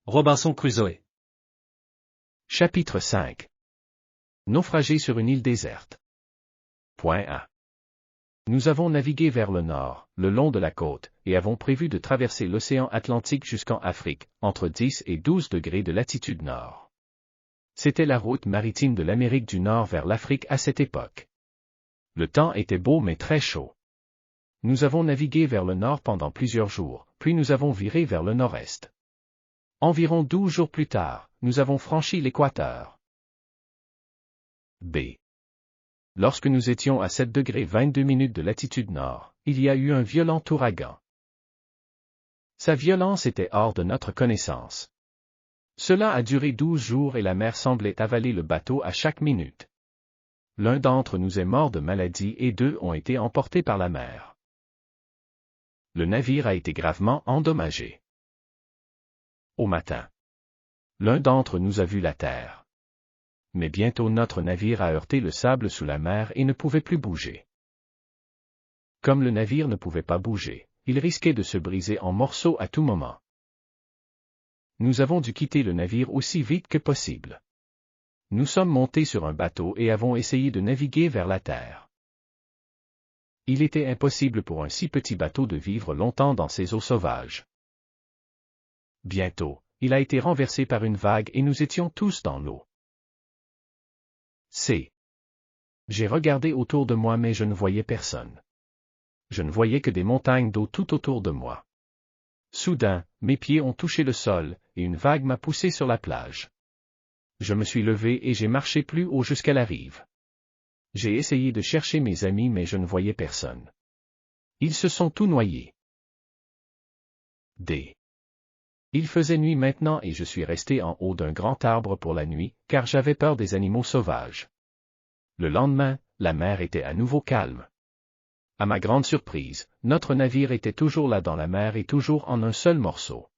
Robinson Crusoe. Chapitre 5. Naufragé sur une île déserte. Point A. Nous avons navigué vers le nord, le long de la côte, et avons prévu de traverser l'océan Atlantique jusqu'en Afrique, entre 10 et 12 degrés de latitude nord. C'était la route maritime de l'Amérique du Nord vers l'Afrique à cette époque. Le temps était beau mais très chaud. Nous avons navigué vers le nord pendant plusieurs jours, puis nous avons viré vers le nord-est. Environ 12 jours plus tard, nous avons franchi l'équateur. B. Lorsque nous étions à 7 degrés 22 minutes de latitude nord, il y a eu un violent ouragan. Sa violence était hors de notre connaissance. Cela a duré 12 jours et la mer semblait avaler le bateau à chaque minute. L'un d'entre nous est mort de maladie et 2 ont été emportés par la mer. Le navire a été gravement endommagé. Au matin, l'un d'entre nous a vu la terre. Mais bientôt notre navire a heurté le sable sous la mer et ne pouvait plus bouger. Comme le navire ne pouvait pas bouger, il risquait de se briser en morceaux à tout moment. Nous avons dû quitter le navire aussi vite que possible. Nous sommes montés sur un bateau et avons essayé de naviguer vers la terre. Il était impossible pour un si petit bateau de vivre longtemps dans ces eaux sauvages. Bientôt, il a été renversé par une vague et nous étions tous dans l'eau. C. J'ai regardé autour de moi mais je ne voyais personne. Je ne voyais que des montagnes d'eau tout autour de moi. Soudain, mes pieds ont touché le sol, et une vague m'a poussé sur la plage. Je me suis levé et j'ai marché plus haut jusqu'à la rive. J'ai essayé de chercher mes amis mais je ne voyais personne. Ils se sont tous noyés. D. Il faisait nuit maintenant et je suis resté en haut d'un grand arbre pour la nuit, car j'avais peur des animaux sauvages. Le lendemain, la mer était à nouveau calme. À ma grande surprise, notre navire était toujours là dans la mer et toujours en un seul morceau.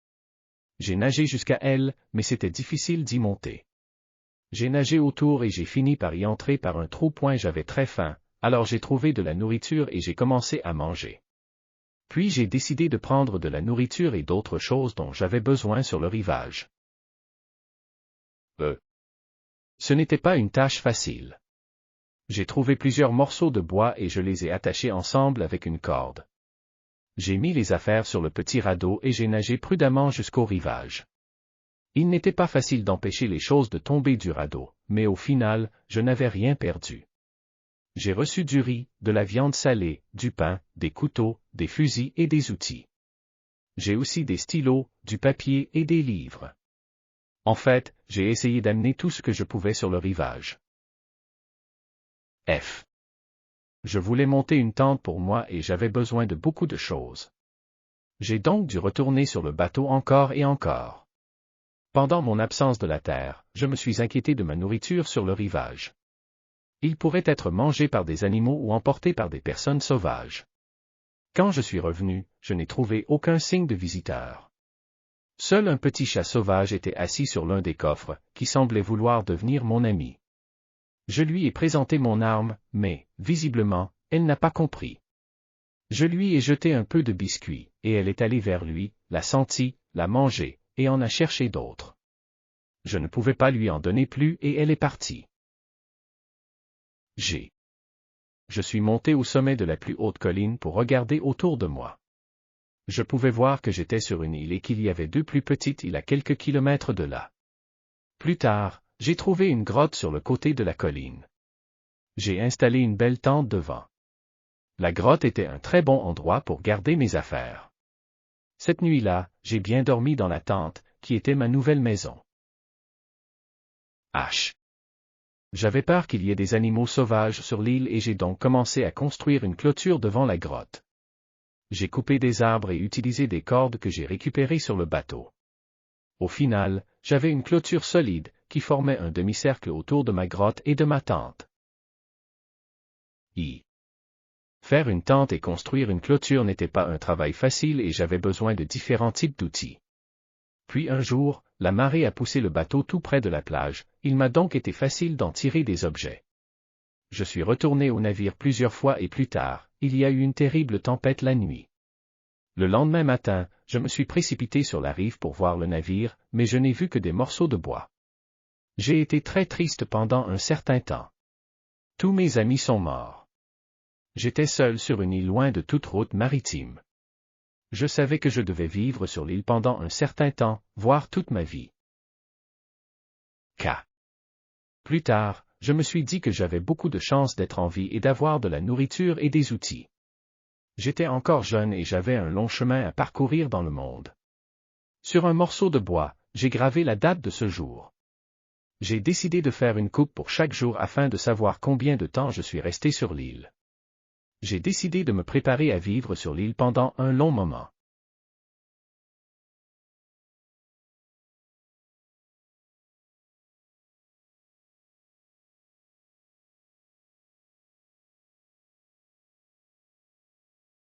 J'ai nagé jusqu'à elle, mais c'était difficile d'y monter. J'ai nagé autour et j'ai fini par y entrer par un trou. J'avais très faim, alors j'ai trouvé de la nourriture et j'ai commencé à manger. Puis j'ai décidé de prendre de la nourriture et d'autres choses dont j'avais besoin sur le rivage. Ce n'était pas une tâche facile. J'ai trouvé plusieurs morceaux de bois et je les ai attachés ensemble avec une corde. J'ai mis les affaires sur le petit radeau et j'ai nagé prudemment jusqu'au rivage. Il n'était pas facile d'empêcher les choses de tomber du radeau, mais au final, je n'avais rien perdu. J'ai reçu du riz, de la viande salée, du pain, des couteaux, des fusils et des outils. J'ai aussi des stylos, du papier et des livres. En fait, j'ai essayé d'amener tout ce que je pouvais sur le rivage. F. Je voulais monter une tente pour moi et j'avais besoin de beaucoup de choses. J'ai donc dû retourner sur le bateau encore et encore. Pendant mon absence de la terre, je me suis inquiété de ma nourriture sur le rivage. Il pourrait être mangé par des animaux ou emporté par des personnes sauvages. Quand je suis revenu, je n'ai trouvé aucun signe de visiteur. Seul un petit chat sauvage était assis sur l'un des coffres, qui semblait vouloir devenir mon ami. Je lui ai présenté mon arme, mais, visiblement, elle n'a pas compris. Je lui ai jeté un peu de biscuit, et elle est allée vers lui, l'a senti, l'a mangé, et en a cherché d'autres. Je ne pouvais pas lui en donner plus et elle est partie. G. Je suis monté au sommet de la plus haute colline pour regarder autour de moi. Je pouvais voir que j'étais sur une île et qu'il y avait 2 plus petites îles à quelques kilomètres de là. Plus tard, j'ai trouvé une grotte sur le côté de la colline. J'ai installé une belle tente devant. La grotte était un très bon endroit pour garder mes affaires. Cette nuit-là, j'ai bien dormi dans la tente, qui était ma nouvelle maison. H. J'avais peur qu'il y ait des animaux sauvages sur l'île et j'ai donc commencé à construire une clôture devant la grotte. J'ai coupé des arbres et utilisé des cordes que j'ai récupérées sur le bateau. Au final, j'avais une clôture solide, qui formait un demi-cercle autour de ma grotte et de ma tente. I. Faire une tente et construire une clôture n'était pas un travail facile et j'avais besoin de différents types d'outils. Puis un jour, la marée a poussé le bateau tout près de la plage, il m'a donc été facile d'en tirer des objets. Je suis retourné au navire plusieurs fois et plus tard, il y a eu une terrible tempête la nuit. Le lendemain matin, je me suis précipité sur la rive pour voir le navire, mais je n'ai vu que des morceaux de bois. J'ai été très triste pendant un certain temps. Tous mes amis sont morts. J'étais seul sur une île loin de toute route maritime. Je savais que je devais vivre sur l'île pendant un certain temps, voire toute ma vie. K. Plus tard, je me suis dit que j'avais beaucoup de chance d'être en vie et d'avoir de la nourriture et des outils. J'étais encore jeune et j'avais un long chemin à parcourir dans le monde. Sur un morceau de bois, j'ai gravé la date de ce jour. J'ai décidé de faire une coupe pour chaque jour afin de savoir combien de temps je suis resté sur l'île. J'ai décidé de me préparer à vivre sur l'île pendant un long moment.